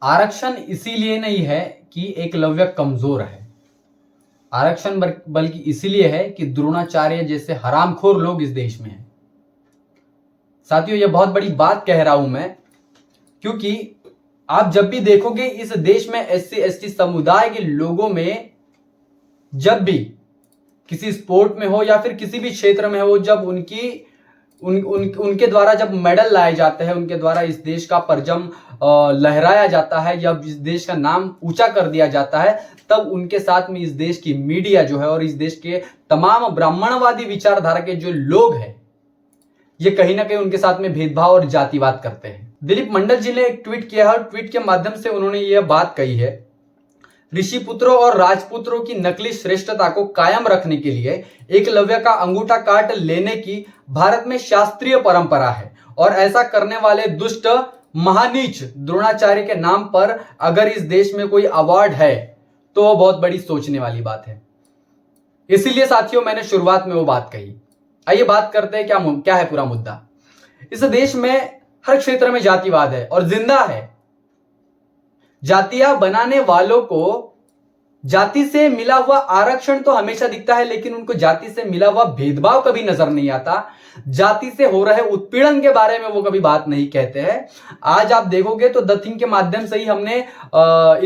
आरक्षण इसीलिए नहीं है कि एकलव्य कमजोर है, आरक्षण बल्कि इसीलिए है कि द्रोणाचार्य जैसे हरामखोर लोग इस देश में हैं। साथियों, यह बहुत बड़ी बात कह रहा हूं मैं, क्योंकि आप जब भी देखोगे इस देश में एससी एसटी समुदाय के लोगों में जब भी किसी स्पोर्ट में हो या फिर किसी भी क्षेत्र में हो, जब उनके द्वारा जब मेडल लाए जाते हैं, उनके द्वारा इस देश का परचम लहराया जाता है या इस देश का नाम ऊंचा कर दिया जाता है, तब उनके साथ में इस देश की मीडिया जो है और इस देश के तमाम ब्राह्मणवादी विचारधारा के जो लोग हैं, ये कहीं ना कहीं उनके साथ में भेदभाव और जातिवाद करते हैं। दिलीप मंडल जी ने एक ट्वीट किया है और ट्वीट के माध्यम से उन्होंने यह बात कही है, ऋषिपुत्रों और राजपुत्रों की नकली श्रेष्ठता को कायम रखने के लिए एकलव्य का अंगूठा काट लेने की भारत में शास्त्रीय परंपरा है और ऐसा करने वाले दुष्ट महानीच द्रोणाचार्य के नाम पर अगर इस देश में कोई अवार्ड है तो वो बहुत बड़ी सोचने वाली बात है। इसीलिए साथियों, मैंने शुरुआत में वो बात कही। आइए बात करते हैं क्या है पूरा मुद्दा। इस देश में हर क्षेत्र में जातिवाद है और जिंदा है। जातियां बनाने वालों को जाति से मिला हुआ आरक्षण तो हमेशा दिखता है, लेकिन उनको जाति से मिला हुआ भेदभाव कभी नजर नहीं आता। जाति से हो रहे उत्पीड़न के बारे में वो कभी बात नहीं कहते हैं। आज आप देखोगे तो द थिंग के माध्यम से ही हमने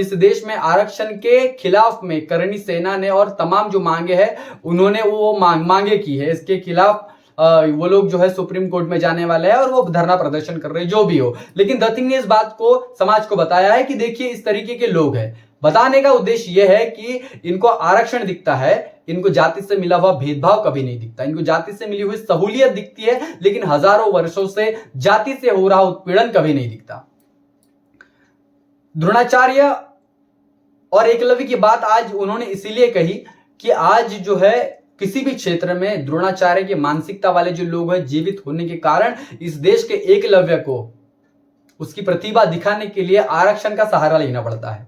इस देश में आरक्षण के खिलाफ में करणी सेना ने और तमाम जो मांगे हैं उन्होंने वो मांगे की है। इसके खिलाफ वो लोग जो है सुप्रीम कोर्ट में जाने वाले हैं और वो धरना प्रदर्शन कर रहे हैं, जो भी हो। लेकिन द थिंग ने इस बात को समाज को बताया है कि देखिए इस तरीके के लोग हैं। बताने का उद्देश्य यह है कि इनको आरक्षण दिखता है, इनको जाति से मिला हुआ भेदभाव कभी नहीं दिखता, इनको जाति से मिली हुई सहूलियत दिखती है, लेकिन हजारों वर्षों से जाति से हो रहा उत्पीड़न कभी नहीं दिखता। द्रोणाचार्य और एकलव्य की बात आज उन्होंने इसीलिए कही कि आज जो है किसी भी क्षेत्र में द्रोणाचार्य की मानसिकता वाले जो लोग हैं जीवित होने के कारण इस देश के एकलव्य को उसकी प्रतिभा दिखाने के लिए आरक्षण का सहारा लेना पड़ता है।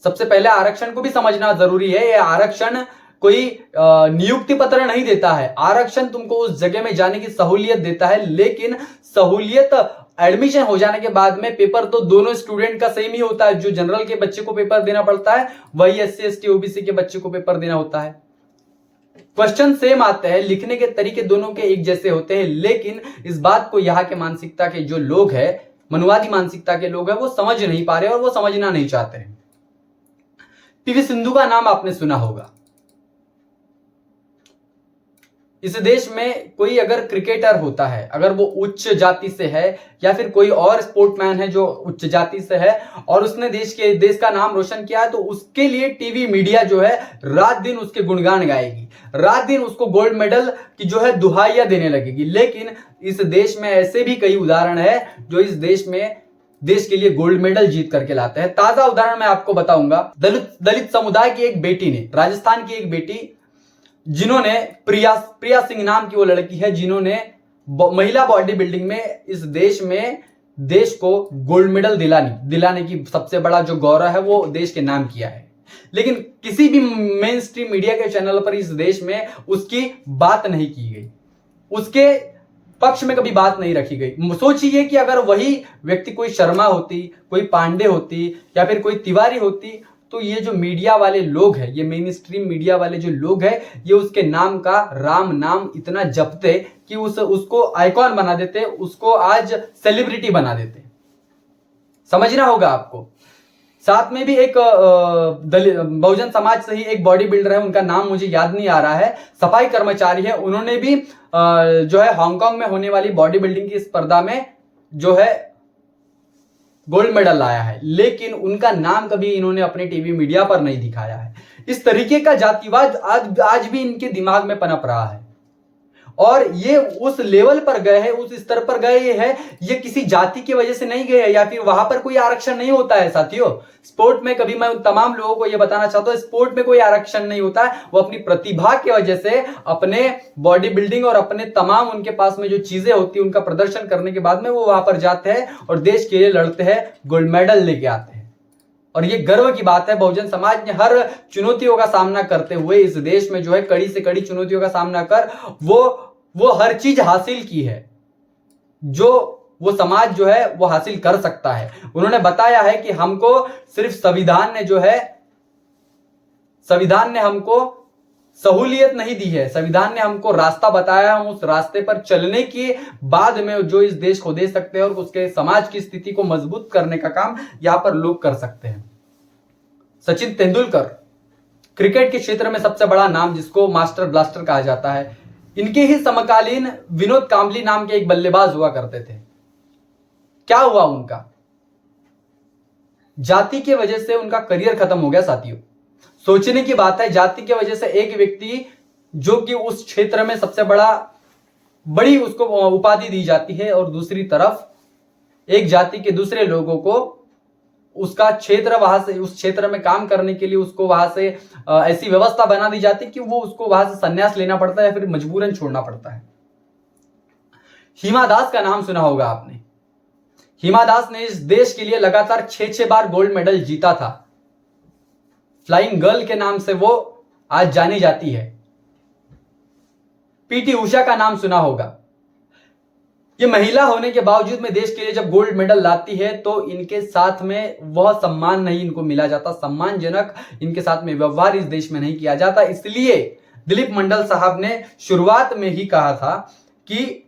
सबसे पहले आरक्षण को भी समझना जरूरी है। यह आरक्षण कोई नियुक्ति पत्र नहीं देता है, आरक्षण तुमको उस जगह में जाने की सहूलियत देता है, लेकिन सहूलियत एडमिशन हो जाने के बाद में पेपर तो दोनों स्टूडेंट का सेम ही होता है। जो जनरल के बच्चे को पेपर देना पड़ता है वही एससी एसटी ओबीसी के बच्चे को पेपर देना होता है। क्वेश्चन सेम आते हैं, लिखने के तरीके दोनों के एक जैसे होते हैं, लेकिन इस बात को यहाँ के मानसिकता के जो लोग हैं, मनुवादी मानसिकता के लोग हैं, वो समझ नहीं पा रहे और वो समझना नहीं चाहते हैं। पीवी सिंधु का नाम आपने सुना होगा। इस देश में कोई अगर क्रिकेटर होता है, अगर वो उच्च जाति से है या फिर कोई और स्पोर्टमैन है जो उच्च जाति से है और उसने देश का नाम रोशन किया है, तो उसके लिए टीवी मीडिया जो है रात दिन उसके गुणगान गाएगी, रात दिन उसको गोल्ड मेडल की जो है दुहाइयां देने लगेगी। लेकिन इस देश में ऐसे भी कई उदाहरण है जो इस देश में देश के लिए गोल्ड मेडल जीत करके लाते हैं। ताजा उदाहरण मैं आपको बताऊंगा। दलित समुदाय की एक बेटी ने, राजस्थान की एक बेटी जिन्होंने प्रिया सिंह नाम की वो लड़की है, जिन्होंने महिला बॉडी बिल्डिंग में इस देश में देश को गोल्ड मेडल दिलाने की सबसे बड़ा जो गौरव है वो देश के नाम किया है। लेकिन किसी भी मेन स्ट्रीम मीडिया के चैनल पर इस देश में उसकी बात नहीं की गई, उसके पक्ष में कभी बात नहीं रखी गई। सोचिए कि अगर वही व्यक्ति कोई शर्मा होती, कोई पांडे होती या फिर कोई तिवारी होती, तो ये जो मीडिया वाले लोग हैं, ये मेन स्ट्रीम मीडिया वाले जो लोग हैं, ये उसके नाम का राम नाम इतना जपते कि उसको आइकॉन बना देते, उसको आज सेलिब्रिटी बना देते। समझना होगा आपको। साथ में भी एक बहुजन समाज से ही एक बॉडी बिल्डर है, उनका नाम मुझे याद नहीं आ रहा है, सफाई कर्मचारी है, उन्होंने भी जो है हांगकांग में होने वाली बॉडी बिल्डिंग की स्पर्धा में जो है गोल्ड मेडल लाया है, लेकिन उनका नाम कभी इन्होंने अपने टीवी मीडिया पर नहीं दिखाया है। इस तरीके का जातिवाद आज भी इनके दिमाग में पनप रहा है और ये उस लेवल पर गए हैं, उस स्तर पर गए हैं, ये किसी जाति की वजह से नहीं गए हैं या फिर वहां पर कोई आरक्षण नहीं होता है। साथियों, स्पोर्ट में कभी मैं तमाम लोगों को यह बताना चाहता हूं, स्पोर्ट में कोई आरक्षण नहीं होता है। वो अपनी प्रतिभा की वजह से, अपने बॉडी बिल्डिंग और अपने तमाम उनके पास में जो चीजें होती है उनका प्रदर्शन करने के बाद में वो वहां पर जाते हैं और देश के लिए लड़ते हैं, गोल्ड मेडल लेके आते हैं। और ये गर्व की बात है। बहुजन समाज ने हर चुनौतियों का सामना करते हुए इस देश में जो है कड़ी से कड़ी चुनौतियों का सामना कर वो हर चीज हासिल की है जो वो समाज जो है वो हासिल कर सकता है। उन्होंने बताया है कि हमको सिर्फ संविधान ने हमको सहूलियत नहीं दी है, संविधान ने हमको रास्ता बताया, हम उस रास्ते पर चलने के बाद में जो इस देश को दे सकते हैं और उसके समाज की स्थिति को मजबूत करने का काम यहां पर लोग कर सकते हैं। सचिन तेंदुलकर क्रिकेट के क्षेत्र में सबसे बड़ा नाम, जिसको मास्टर ब्लास्टर कहा जाता है। इनके ही समकालीन विनोद कांबली नाम के एक बल्लेबाज हुआ करते थे। क्या हुआ उनका? जाति की वजह से उनका करियर खत्म हो गया साथियों। सोचने की बात है, जाति की वजह से एक व्यक्ति जो कि उस क्षेत्र में सबसे बड़ी उसको उपाधि दी जाती है, और दूसरी तरफ एक जाति के दूसरे लोगों को उसका क्षेत्र, वहां से उस क्षेत्र में काम करने के लिए उसको वहां से ऐसी व्यवस्था बना दी जाती कि वो उसको वहां से संन्यास लेना पड़ता है या फिर मजबूरन छोड़ना पड़ता है। हिमा दास का नाम सुना होगा आपने। हिमा दास ने इस देश के लिए लगातार 6 बार गोल्ड मेडल जीता था। फ्लाइंग गर्ल के नाम से वो आज जानी जाती है। पीटी उषा का नाम सुना होगा। ये महिला होने के बावजूद में देश के लिए जब गोल्ड मेडल लाती है तो इनके साथ में वह सम्मान नहीं इनको मिला जाता, सम्मानजनक इनके साथ में व्यवहार इस देश में नहीं किया जाता। इसलिए दिलीप मंडल साहब ने शुरुआत में ही कहा था कि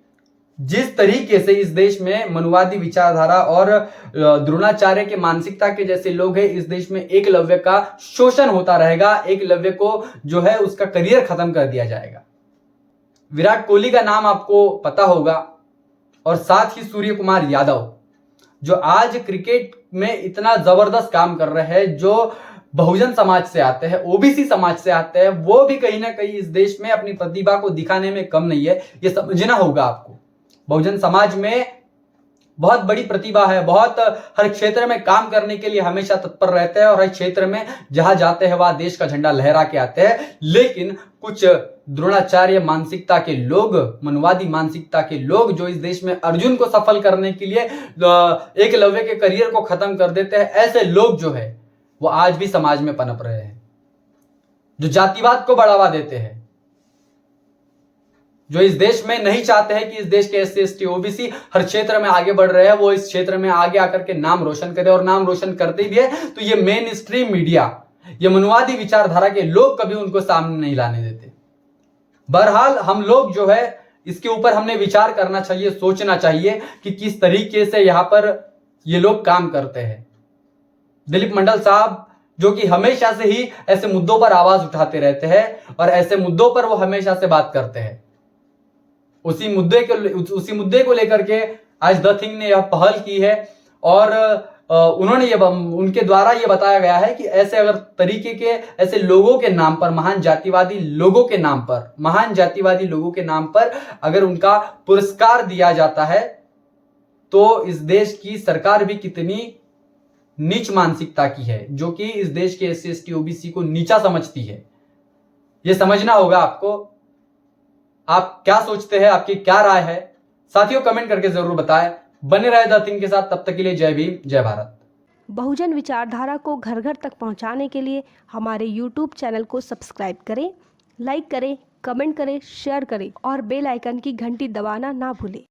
जिस तरीके से इस देश में मनुवादी विचारधारा और द्रोणाचार्य के मानसिकता के जैसे लोग हैं, इस देश में एकलव्य का शोषण होता रहेगा, एकलव्य को जो है उसका करियर खत्म कर दिया जाएगा। विराट कोहली का नाम आपको पता होगा, और साथ ही सूर्य कुमार यादव, जो आज क्रिकेट में इतना जबरदस्त काम कर रहे हैं, जो बहुजन समाज से आते हैं, ओबीसी समाज से आते हैं, वो भी कहीं ना कहीं इस देश में अपनी प्रतिभा को दिखाने में कम नहीं है। ये समझना होगा आपको। बहुजन समाज में बहुत बड़ी प्रतिभा है, बहुत हर क्षेत्र में काम करने के लिए हमेशा तत्पर रहते हैं, और हर क्षेत्र में जहां जाते हैं वहां देश का झंडा लहरा के आते हैं। लेकिन कुछ द्रोणाचार्य मानसिकता के लोग, मनवादी मानसिकता के लोग, जो इस देश में अर्जुन को सफल करने के लिए एकलव्य के करियर को खत्म कर देते हैं, ऐसे लोग जो है वो आज भी समाज में पनप रहे हैं, जो जातिवाद को बढ़ावा देते हैं, जो इस देश में नहीं चाहते हैं कि इस देश के एससी एसटी ओबीसी हर क्षेत्र में आगे बढ़ रहे हैं, वो इस क्षेत्र में आगे आकर के नाम रोशन करें, और नाम रोशन करते भी है तो ये मेन स्ट्रीम मीडिया, ये मनुवादी विचारधारा के लोग कभी उनको सामने नहीं लाने देते। बहरहाल हम लोग जो है इसके ऊपर हमने विचार करना चाहिए, सोचना चाहिए कि किस तरीके से यहां पर ये लोग काम करते हैं। दिलीप मंडल साहब जो कि हमेशा से ही ऐसे मुद्दों पर आवाज उठाते रहते हैं, और ऐसे मुद्दों पर वो हमेशा से बात करते हैं। उसी मुद्दे को लेकर के आज द थिंग ने यह पहल की है, और उनके द्वारा यह बताया गया है कि ऐसे अगर तरीके के ऐसे लोगों के नाम पर, महान जातिवादी लोगों के नाम पर अगर उनका पुरस्कार दिया जाता है तो इस देश की सरकार भी कितनी नीच मानसिकता की है, जो कि इस देश के एससी एसटी ओबीसी को नीचा समझती है। यह समझना होगा आपको। आप क्या सोचते हैं, आपकी क्या राय है? साथियों कमेंट करके जरूर बताएं। बने रहे द थिंग के साथ, तब तक के लिए जय भीम, जय भारत। बहुजन विचारधारा को घर घर तक पहुंचाने के लिए हमारे YouTube चैनल को सब्सक्राइब करें, लाइक करें, कमेंट करें, शेयर करें और बेल आइकन की घंटी दबाना ना भूलें।